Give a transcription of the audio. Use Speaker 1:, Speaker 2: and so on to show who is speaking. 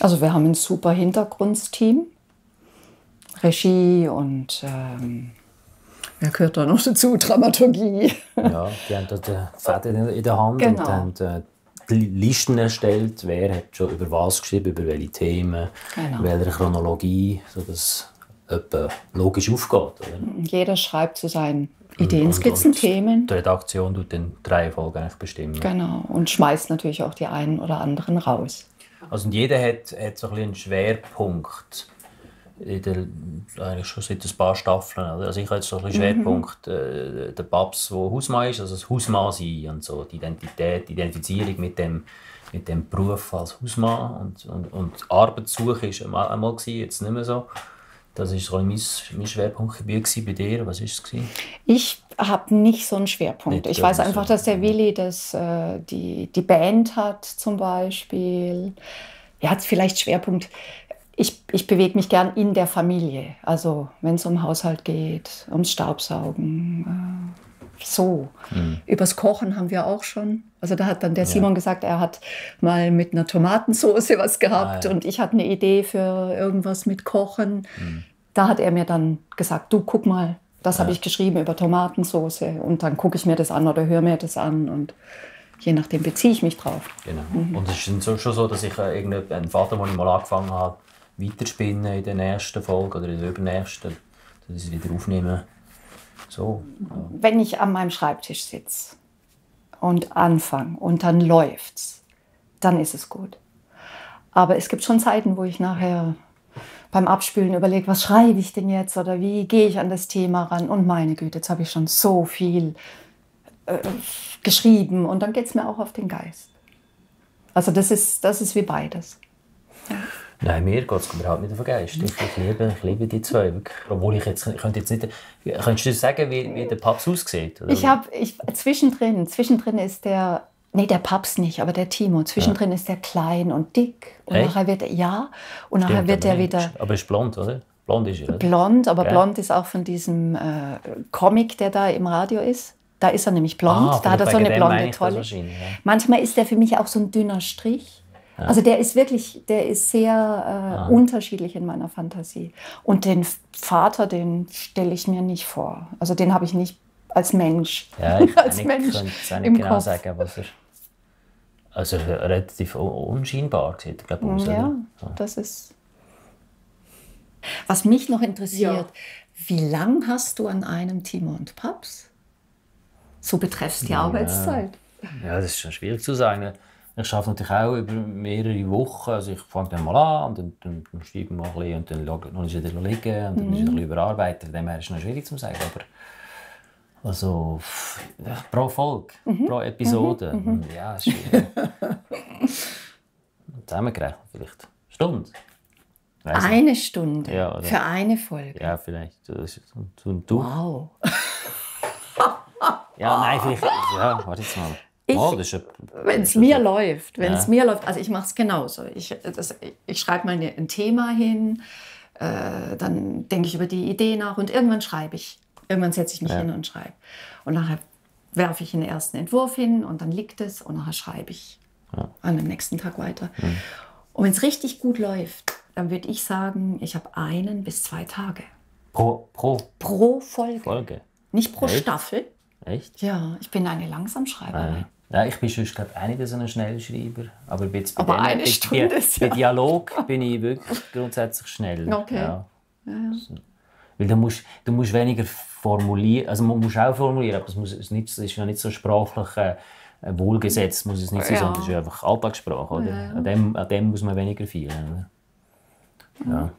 Speaker 1: Also wir haben ein super Hintergrundsteam. Regie und wer gehört da noch dazu? Dramaturgie.
Speaker 2: Ja, die haben da die Fäden in der Hand
Speaker 1: Genau.
Speaker 2: und haben die Listen erstellt, wer hat schon über was geschrieben, über welche Themen,
Speaker 1: Genau.
Speaker 2: in welcher Chronologie, sodass es etwa logisch aufgeht. Oder?
Speaker 1: Jeder schreibt zu seinen Ideenskizzen, Themen.
Speaker 2: Die Redaktion tut dann die Reihenfolge eigentlich bestimmen.
Speaker 1: Genau, und schmeißt natürlich auch die einen oder anderen raus.
Speaker 2: Also jeder hat so ein bisschen einen Schwerpunkt. Eigentlich schon seit ein paar Staffeln. Also ich habe jetzt so ein bisschen Schwerpunkt, der Papst, der Hausmann ist, also das Hausmann sein und so, die Identität, die Identifizierung mit dem Beruf als Hausmann und Arbeitssuche war einmal gewesen, jetzt nicht mehr so. Das war so mein Schwerpunktgebiet bei dir. Was war es?
Speaker 1: Ich habe nicht so einen Schwerpunkt. Ich weiß einfach, dass der Willi die Band hat zum Beispiel. Er hat vielleicht Schwerpunkt. Ich bewege mich gern in der Familie. Also wenn es um Haushalt geht, ums Staubsaugen, so. Übers Kochen haben wir auch schon. Also da hat dann der Simon gesagt, er hat mal mit einer Tomatensauce was gehabt und ich hatte eine Idee für irgendwas mit Kochen. Da hat er mir dann gesagt, du guck mal, das habe ich geschrieben über Tomatensauce und dann gucke ich mir das an oder höre mir das an und je nachdem beziehe ich mich drauf.
Speaker 2: Genau. Und es ist schon so, dass ich einen Vater, den ich mal angefangen habe, weiterspinnen in der nächsten Folge oder in der übernächsten, dass ich es wieder aufnehme. So. Ja.
Speaker 1: Wenn ich an meinem Schreibtisch sitze und anfange und dann läuft's, dann ist es gut. Aber es gibt schon Zeiten, wo ich nachher beim Abspülen überlege, was schreibe ich denn jetzt oder wie gehe ich an das Thema ran? Und meine Güte, jetzt habe ich schon so viel geschrieben und dann geht es mir auch auf den Geist. Also das ist wie beides. Ja.
Speaker 2: Nein, mir geht es überhaupt nicht auf den Geist. Ich liebe die zwei. Obwohl ich könnte jetzt nicht... Könntest du sagen, wie der Papst aussieht? Oder?
Speaker 1: Zwischendrin ist der... Nee, der Papst nicht, aber der Timo. Zwischendrin ist der klein und dick. Und nachher wird er... Und nachher wird er wieder...
Speaker 2: Aber er ist blond, oder? Blond ist er, oder?
Speaker 1: Blond, aber blond ist auch von diesem Comic, der da im Radio ist. Da ist er nämlich blond. Da hat er so eine blonde Tolle. Ja. Manchmal ist der für mich auch so ein dünner Strich. Ja. Also der ist sehr unterschiedlich in meiner Fantasie. Und den Vater, den stelle ich mir nicht vor. Also den habe ich nicht als Mensch.
Speaker 2: Ja, ich
Speaker 1: als
Speaker 2: könnte
Speaker 1: Mensch
Speaker 2: es nicht genau
Speaker 1: Kopf.
Speaker 2: sagen, was er... Also relativ unscheinbar sieht, glaube ich.
Speaker 1: Ja, das ist... Was mich noch interessiert, wie lang hast du an einem Timo und Paps? So betreffst die Arbeitszeit.
Speaker 2: Ja, das ist schon schwierig zu sagen. Ich arbeite natürlich auch über mehrere Wochen. Also ich fange dann mal an und dann schreibe ich mal ein bisschen und dann ist wieder liegen und dann ist es ein bisschen überarbeitet. Von dem her ist es noch schwierig zu sagen. Aber also pro Folge, pro Episode, ja, ist schwierig. Zusammengerechnet vielleicht eine Stunde.
Speaker 1: Eine Stunde
Speaker 2: ja,
Speaker 1: für eine Folge?
Speaker 2: Ja, vielleicht. Und du?
Speaker 1: Wow.
Speaker 2: Ja, nein, vielleicht. Ja, warte jetzt mal.
Speaker 1: Wenn es mir läuft, also ich mache es genauso. Ich schreibe mal ein Thema hin, dann denke ich über die Idee nach und irgendwann schreibe ich. Irgendwann setze ich mich hin und schreibe. Und nachher werfe ich den ersten Entwurf hin und dann liegt es und nachher schreibe ich an dem nächsten Tag weiter. Und wenn es richtig gut läuft, dann würde ich sagen, ich habe 1 bis 2 Tage.
Speaker 2: Pro
Speaker 1: Folge. Nicht pro Staffel.
Speaker 2: Echt?
Speaker 1: Ja, ich bin eine Langsamschreiberin.
Speaker 2: Ja, ich bin sonst glaube ich nicht so ein Schnellschreiber, aber
Speaker 1: eine Stunde ist
Speaker 2: bei Dialog bin ich wirklich grundsätzlich schnell.
Speaker 1: Okay.
Speaker 2: Ja. Weil du musst weniger formulieren, also man muss auch formulieren, aber es ist ja nicht so sprachlich wohlgesetzt, muss es nicht sein, sondern es ist einfach Alltagssprache, oder? Ja. An dem muss man weniger feilen. Ja.